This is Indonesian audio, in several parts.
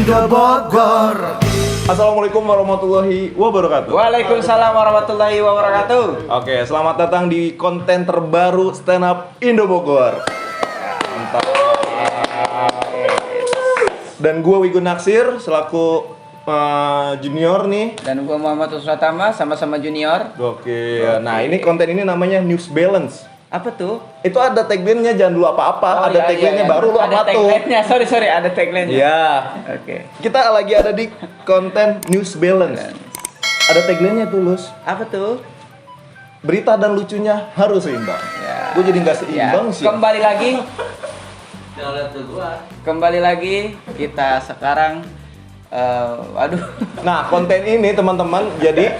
Indo Bogor. Assalamualaikum warahmatullahi wabarakatuh. Waalaikumsalam warahmatullahi wabarakatuh. Oke, selamat datang di konten terbaru Stand Up Indo Bogor. Mantap. Dan gue Wigun Naksir selaku junior nih. Dan gua Muhammad Usratama, sama-sama junior. Oke. Nah, ini konten ini namanya News Balance. Apa tuh? Itu ada tagline-nya, jangan dulu apa-apa. Ada tagline-nya baru lu ada apa tuh? tagline-nya. Sorry, ada tagline-nya. Iya. Oke. Kita lagi ada di konten News Balance. Ada tagline-nya tuh, Lus. Apa tuh? Berita dan lucunya harus seimbang. Ya. Gue jadi nggak seimbang sih. Kembali lagi kita sekarang Nah, konten ini teman-teman jadi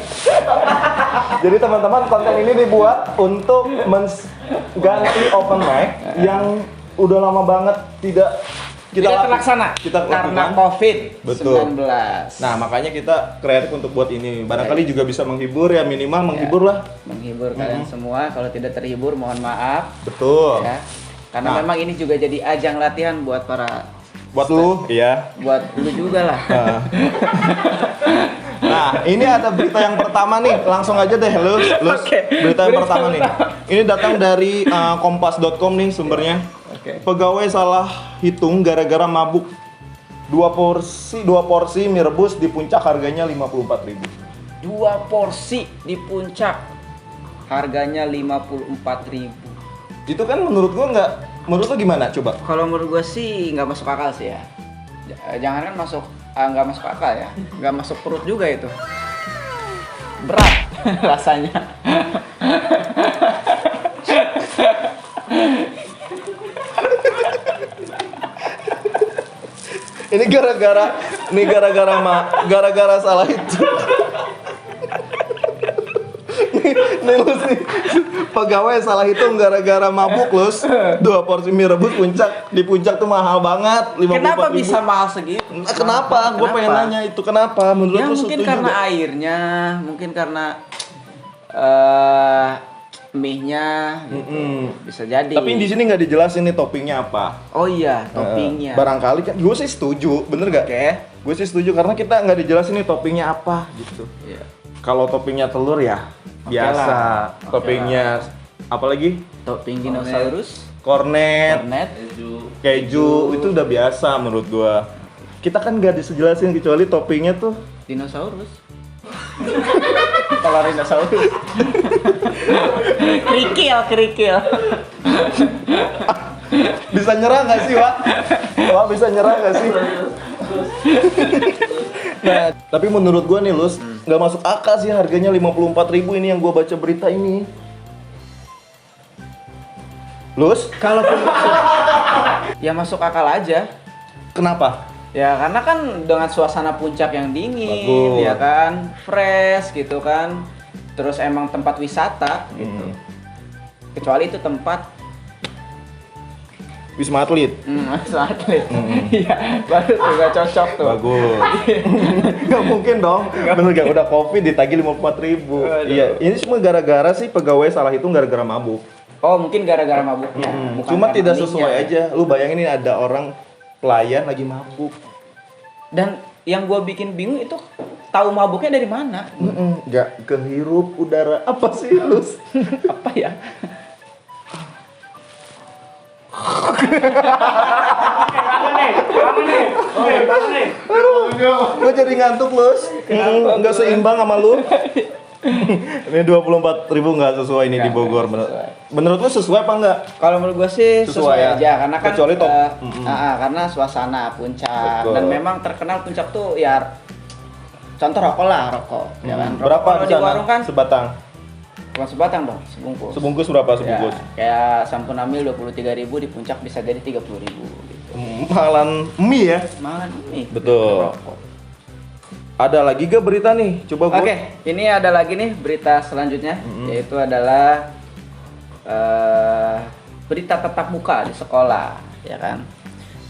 teman-teman konten ini dibuat untuk mengganti open mic yang udah lama banget tidak terlaksana karena COVID-19. Betul. Nah, makanya kita kreatif untuk buat ini. Barangkali juga bisa menghibur ya, minimal menghibur lah. Menghibur kalian semua. Kalau tidak terhibur mohon maaf. Betul. Ya. Karena memang ini juga jadi ajang latihan buat Buat lu, iya. Buat lu juga lah. Nah, ini ada berita yang pertama nih. Langsung aja deh, Lus. Oke. Berita yang pertama nih. Ini datang dari kompas.com nih sumbernya. Oke. Pegawai salah hitung gara-gara mabuk. Dua porsi mie rebus di puncak harganya 54.000. 2 porsi di puncak harganya 54.000. Itu kan menurut gua menurut lu gimana coba? Kalau menurut gue sih nggak masuk akal sih ya. Jangan kan nggak masuk akal ya, nggak masuk perut juga itu. Berat rasanya. Ini gara-gara salah itu. Nih Lus nih, pegawai salah hitung gara-gara mabuk Lus. 2 porsi mie rebus di puncak tuh mahal banget, 54.000. Kenapa bisa mahal segitu? Nah, kenapa? Gue pengen nanya itu kenapa? Menurut Ya lu mungkin setuju karena nggak? airnya, mungkin karena mie-nya gitu. Bisa jadi. Tapi di sini nggak dijelasin nih toppingnya apa. Oh iya, toppingnya. Barangkali kan, gue sih setuju, bener gak? Oke. Gue sih setuju karena kita nggak dijelasin nih toppingnya apa gitu. Iya. Kalau toppingnya telur ya biasa. lah. Toppingnya apalagi? Topping dinosaurus, Kornet, kornet, keju itu udah biasa menurut gua. Kita kan nggak dijelasin kecuali toppingnya tuh dinosaurus. Kalau dinosaurus. kerikil. bisa nyerah nggak sih, Wak? Wak bisa nyerah nggak sih? Nah, tapi menurut gua nih, Lus, nggak masuk akal sih harganya 54.000 ini yang gua baca berita ini. Lus, Kalau ya masuk akal aja. kenapa? Ya karena kan dengan suasana puncak yang dingin, Bagus. ya kan, fresh gitu kan. Terus emang tempat wisata gitu. Kecuali itu tempat Wisma Atlet. atlet. Iya, baru tuh gak cocok tuh. Bagus. Nggak mungkin dong. Bener gak udah Covid ditagih 54.000. Iya, ini semua gara-gara sih pegawai salah hitung gara-gara mabuk. Oh, mungkin gara-gara mabuknya. bukan Cuma karena tidak mie-nya. sesuai aja. Lu bayangin ini ada orang pelayan lagi mabuk. Dan yang gua bikin bingung itu tahu mabuknya dari mana? Nggak kehirup udara apa sih, Lus? Apa ya? Gue jadi ngantuk, Lus. Nggak seimbang sama lu. Ini 24.000 nggak sesuai ini di Bogor. Menurut lu sesuai apa enggak? Kalau menurut gue sih Sesuai sesuai ya? aja karena kan Kecuali top. karena suasana puncak. Betul. Dan memang terkenal puncak tuh ya contoh rokok ya kan. Rokok Berapa kalau di di sana? warung kan Sebatang. bukan sebatang dong, sebungkus. Sebungkus berapa sebungkus? Ya, kayak sampun amil 23.000 di puncak bisa jadi 30.000 gitu. Mahalan mie ya. Malah nih. Betul. Rokok. Ada lagi gak berita nih? Coba gua. Oke, ini ada lagi nih berita selanjutnya, yaitu adalah berita tatap muka di sekolah, ya kan?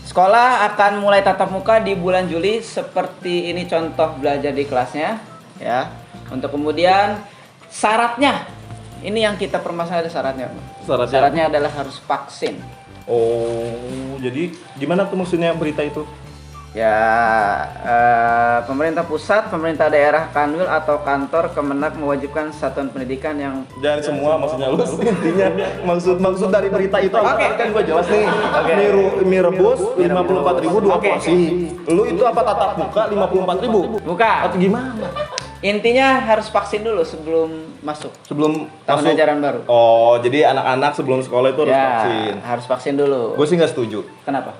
Sekolah akan mulai tatap muka di bulan Juli seperti ini contoh belajar di kelasnya, ya. Untuk kemudian syaratnya, ini yang kita permasalahan syaratnya. Syaratnya adalah harus vaksin. Oh, jadi gimana tuh maksudnya berita itu? Ya, pemerintah pusat, pemerintah daerah, Kanwil atau kantor Kemenak mewajibkan satuan pendidikan yang Jangan semua maksudnya lu intinya maksud dari berita itu apa? Oke. Kan gua jelas nih. Oke. Mie rebus 54.000 dua Oke. porsi. Lu itu apa tatap muka 54.000? bukan. Atau gimana? Intinya harus vaksin dulu sebelum masuk Sebelum tahun masuk. ajaran baru. Oh, jadi anak-anak sebelum sekolah itu harus Ya, vaksin. harus vaksin dulu. Gue sih nggak setuju. Kenapa?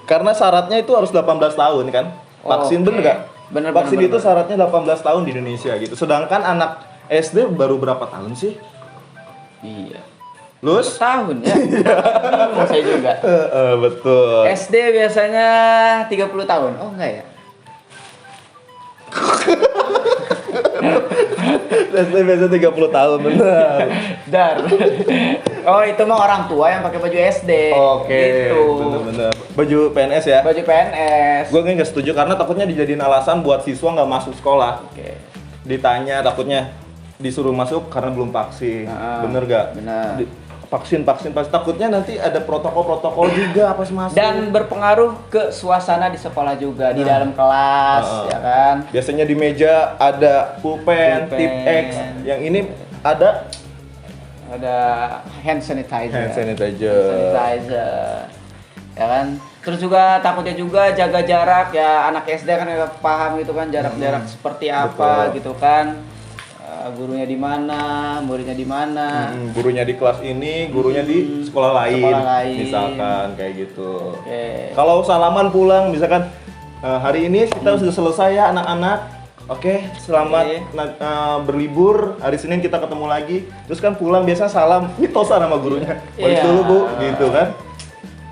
Karena syaratnya itu harus 18 tahun kan? Oh, Vaksin oke. bener nggak? Bener, Vaksin bener, itu bener. syaratnya 18 tahun di Indonesia gitu. Sedangkan anak SD baru berapa tahun sih? Iya. Lus? Tahun ya. Bingung saya juga. Betul. SD biasanya 30 tahun. Oh enggak ya? SD biasa 30 tahun bener. Dar. Oh, itu mah orang tua yang pakai baju SD. Oke, Gitu. bener-bener. Baju PNS ya? Baju PNS. Gue nggak setuju karena takutnya dijadiin alasan buat siswa nggak masuk sekolah. Oke. Ditanya takutnya disuruh masuk karena belum vaksin. Ah, Bener gak? bener. Vaksin pas takutnya nanti ada protokol juga pas masuk. Dan berpengaruh ke suasana di sekolah juga, di dalam kelas, ya kan? Biasanya di meja ada pulpen, Pulpen. tip X. Yang ini ada Ada hand sanitizer. hand sanitizer. Hand sanitizer. Ya kan? Terus juga takutnya juga jaga jarak ya, anak SD kan nggak paham gitu kan jarak-jarak seperti apa Betul. gitu kan. Gurunya di mana, muridnya di mana. Gurunya di kelas ini, gurunya di sekolah lain. Sekolah lain. Misalkan kayak gitu. Oke. Kalau salaman pulang misalkan hari ini kita sudah selesai ya anak-anak. Oke, selamat berlibur. Hari Senin kita ketemu lagi. Terus kan pulang biasa salam mitosan sama gurunya. Balik Iya. dulu Bu, gitu kan.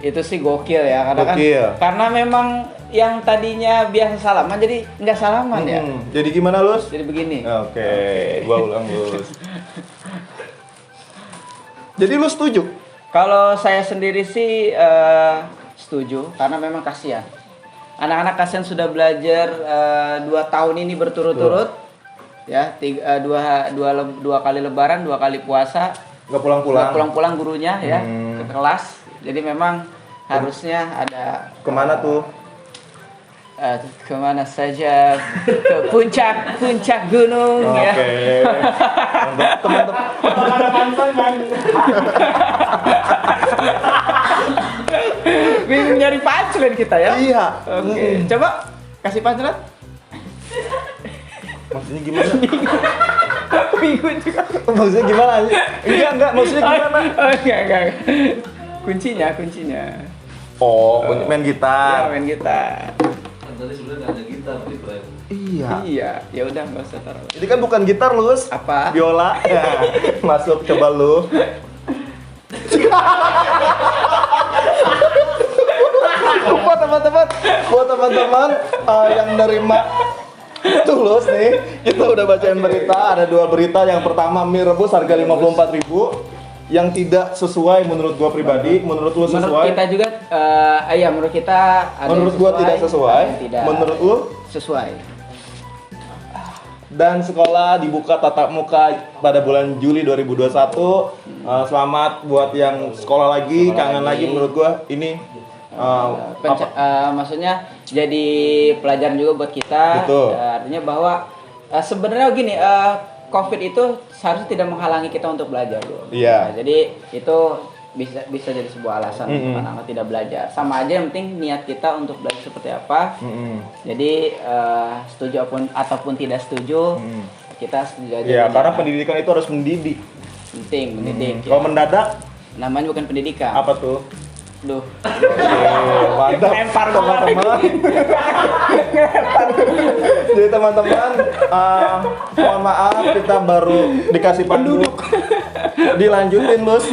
Itu sih gokil ya Gokil. karena memang yang tadinya biasa salaman jadi nggak salaman ya. Jadi gimana, Lus? Jadi begini. Oke, gua ulang, Lus. Jadi lu setuju? Kalau saya sendiri sih setuju karena memang kasihan. Anak-anak kasihan sudah belajar 2 tahun ini berturut-turut. Ya, dua kali lebaran, 2 kali puasa. Nggak pulang-pulang? Nggak pulang-pulang gurunya ya ke kelas. Jadi memang harusnya ada Kemana tuh? kemana saja, ke puncak gunung ya. Oke. Teman-teman. Bingung nyari punchline kita ya. Iya. Oke, coba kasih punchline. Maksudnya gimana? Bingung juga. Maksudnya gimana? Enggak, maksudnya gimana? Enggak. Kuncinya. Oh, main Ya, gitar. main gitar. Tadi sebenarnya nggak ada gitar di frame. Iya. Iya, ya udah nggak usah taruh. Ini kan bukan gitar, Lus. Apa? Biola. Ya. Masuk coba lu. buat teman-teman yang nerima tulus nih, kita udah bacain berita. Ada 2 berita. Yang pertama, mie rebus harga 54.000 yang tidak sesuai menurut gua pribadi. Menurut lu sesuai? Menurut kita juga, menurut kita ada Menurut yang gua tidak sesuai. ada yang tidak Menurut lu? sesuai. Dan sekolah dibuka tatap muka pada bulan Juli 2021. Selamat buat yang sekolah lagi, kangen lagi. Menurut gua ini Maksudnya jadi pelajaran juga buat kita. Betul. Artinya bahwa sebenarnya gini, COVID itu seharusnya tidak menghalangi kita untuk belajar, bro. Iya. Nah, jadi itu bisa jadi sebuah alasan untuk anak-anak tidak belajar. Sama aja, yang penting niat kita untuk belajar seperti apa. Jadi setuju ataupun tidak setuju, kita setuju aja. ya, belajar. karena pendidikan itu harus mendidik. Penting mendidik. Kalau Ya. mendadak Namanya bukan pendidikan. apa tuh? Duh. Mantap. Lempar teman-teman. Jadi teman-teman, mohon maaf kita baru dikasih penduduk. Dilanjutin, Bos.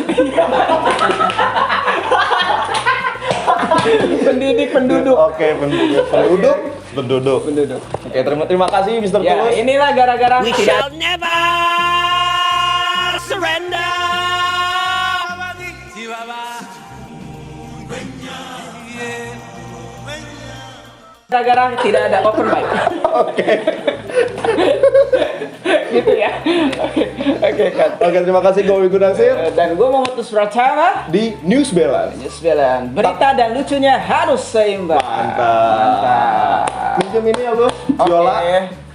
Pendidik penduduk. Oke, penduduk. Oke, terima kasih Mr. Ya, Tulus. inilah gara-gara We shall never surrender. gara-gara tidak ada open mic. Oke. Gitu ya. Oke kan. Oke, terima kasih Gowi Gunasir Dan gue Muhammad Pratama di News Balance. News Balance. Berita dan lucunya harus seimbang. Mantap. Minjem ini ya, Bos. Viola. Oke.